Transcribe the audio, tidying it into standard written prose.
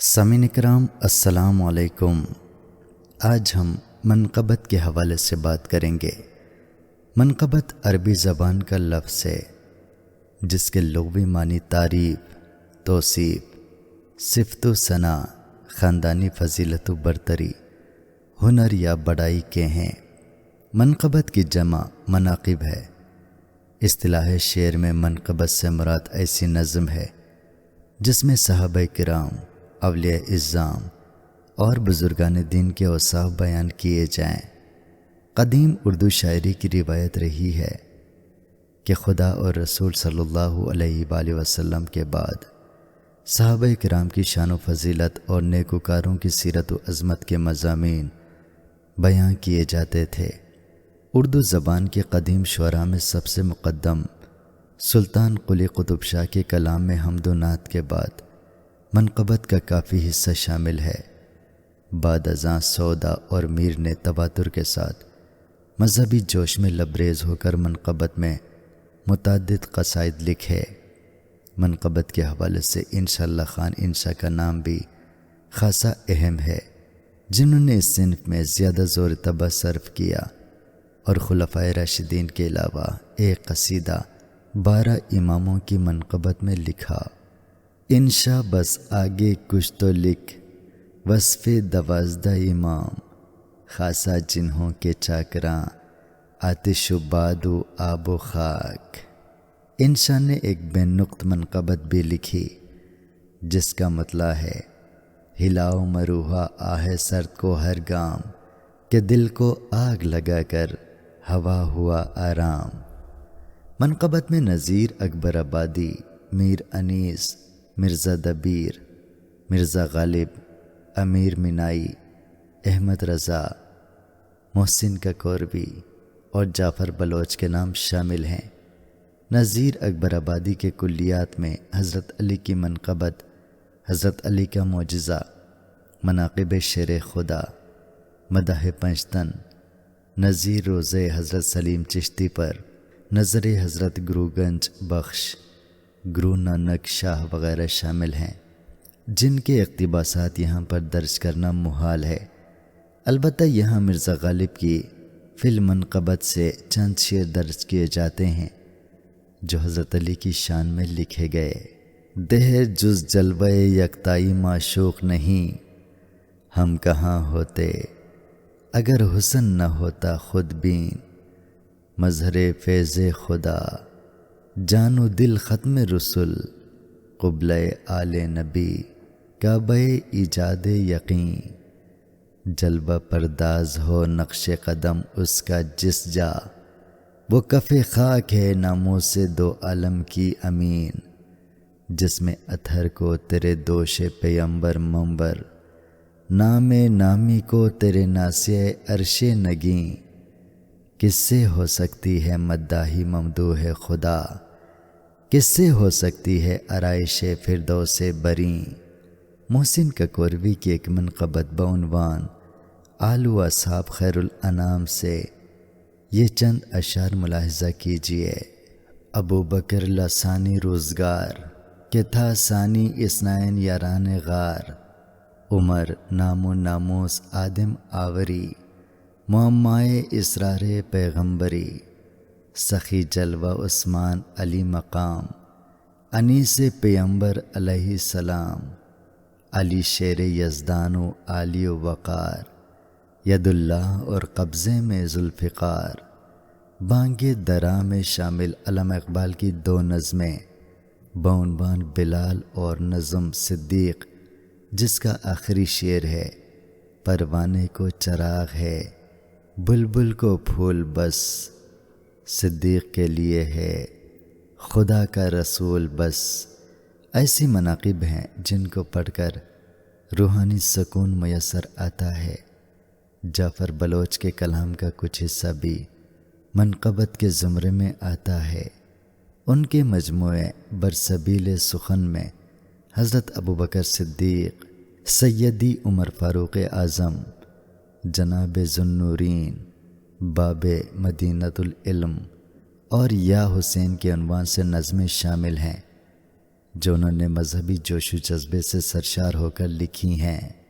سامعین اکرام السلام علیکم۔ آج ہم منقبت کے حوالے سے بات کریں گے۔ منقبت عربی زبان کا لفظ ہے جس کے لغوی معنی تعریف، توصیف، صفت و ثنا، خاندانی فضیلت و برتری، ہنر یا بڑائی کے ہیں۔ منقبت کی جمع مناقب ہے۔ اصطلاح شعر میں منقبت سے مراد ایسی نظم ہے جس میں صحابہ کرام، اولیاء اعظام اور بزرگان دین کے اوصاف بیان کیے جائیں۔ قدیم اردو شاعری کی روایت رہی ہے کہ خدا اور رسول صلی اللہ علیہ وآلہ وسلم کے بعد صحابہ کرام کی شان و فضیلت اور نیکوکاروں کی سیرت و عظمت کے مضامین بیان کیے جاتے تھے۔ اردو زبان کے قدیم شعراء میں سب سے مقدم سلطان قلی قطب شاہ کے کلام میں حمد و نعت کے بعد منقبت کا کافی حصہ شامل ہے۔ بعد ازاں سودا اور میر نے تواتر کے ساتھ مذہبی جوش میں لبریز ہو کر منقبت میں متعدد قصائد لکھے۔ منقبت کے حوالے سے انشاءاللہ خان انشا کا نام بھی خاصا اہم ہے، جنہوں نے اس صنف میں زیادہ زور طبع صرف کیا اور خلفائے راشدین کے علاوہ ایک قصیدہ 12 اماموں کی منقبت میں لکھا۔ انشا بس آگے کچھ تو لکھ، وصف 12 امام، خاصا جنہوں کے چاکراں، آتش و باد و آب و خاک۔ انشا نے ایک بے نقط منقبت بھی لکھی جس کا مطلع ہے ہلاؤ مروحہ آہ سرد کو ہر گام، کہ دل کو آگ لگا کر ہوا ہوا آرام۔ منقبت میں نذیر اکبر آبادی، میر انیس، مرزا دبیر، مرزا غالب، امیر مینائی، احمد رضا، محسن ککوروی اور جعفر بلوچ کے نام شامل ہیں۔ نذیر اکبر آبادی کے کلیات میں حضرت علی کی منقبت، حضرت علی کا معجزہ، مناقب شیر خدا، مدح پنجتن، نذیر روزے حضرت سلیم چشتی پر، نظر حضرت گرو گنج بخش، گرو نانک شاہ وغیرہ شامل ہیں، جن کے اقتباسات یہاں پر درج کرنا محال ہے۔ البتہ یہاں مرزا غالب کی فی المنقبت سے چند شعر درج کیے جاتے ہیں جو حضرت علی کی شان میں لکھے گئے۔ دہر جز جلوہ یکتائی معشوق نہیں، ہم کہاں ہوتے اگر حسن نہ ہوتا خود بین، مظہر فیض خدا جان و دل ختم رسول، قبلہ آل نبی کعبہ ایجاد یقین، جلوہ پرداز ہو نقش قدم اس کا جس جا، وہ کف خاک ہے ناموس دو عالم کی امین، جس میں اطہر کو تیرے دوش پیمبر منور، نام نامی کو تیرے ناسیہ عرش نگیں، کس سے ہو سکتی ہے مداحی ممدوح خدا، کس سے ہو سکتی ہے آرائش فردوس بریں۔ محسن ککوروی کی ایک منقبت بعنوان آل و اصحاب خیر الانام سے یہ چند اشعار ملاحظہ کیجیے۔ ابو بکر لسانی روزگار، کہ تھا ثانی اثنین یاران غار، عمر نام و ناموس آدم آوری، معمائے اسرار پیغمبری، سخی جلوہ عثمان علی مقام، انیس پیمبر علیہ السلام، علی شیر یزدان و عالی و وقار، ید اللہ اور قبضے میں ذوالفقار۔ بانگ درا میں شامل علامہ اقبال کی 2 نظمیں بعنوان بلال اور نظم صدیق، جس کا آخری شعر ہے پروانے کو چراغ ہے بلبل کو پھول بس، صدیق کے لیے ہے خدا کا رسول بس۔ ایسی مناقب ہیں جن کو پڑھ کر روحانی سکون میسر آتا ہے۔ جعفر بلوچ کے کلام کا کچھ حصہ بھی منقبت کے زمرے میں آتا ہے۔ ان کے مجموعے برسبیل سخن میں حضرت ابوبکر صدیق، سیدی عمر فاروق اعظم، جناب ذوالنورین، باب مدینۃ العلم اور یا حسین کے عنوان سے نظمیں شامل ہیں جو انہوں نے مذہبی جوش و جذبے سے سرشار ہو کر لکھی ہیں۔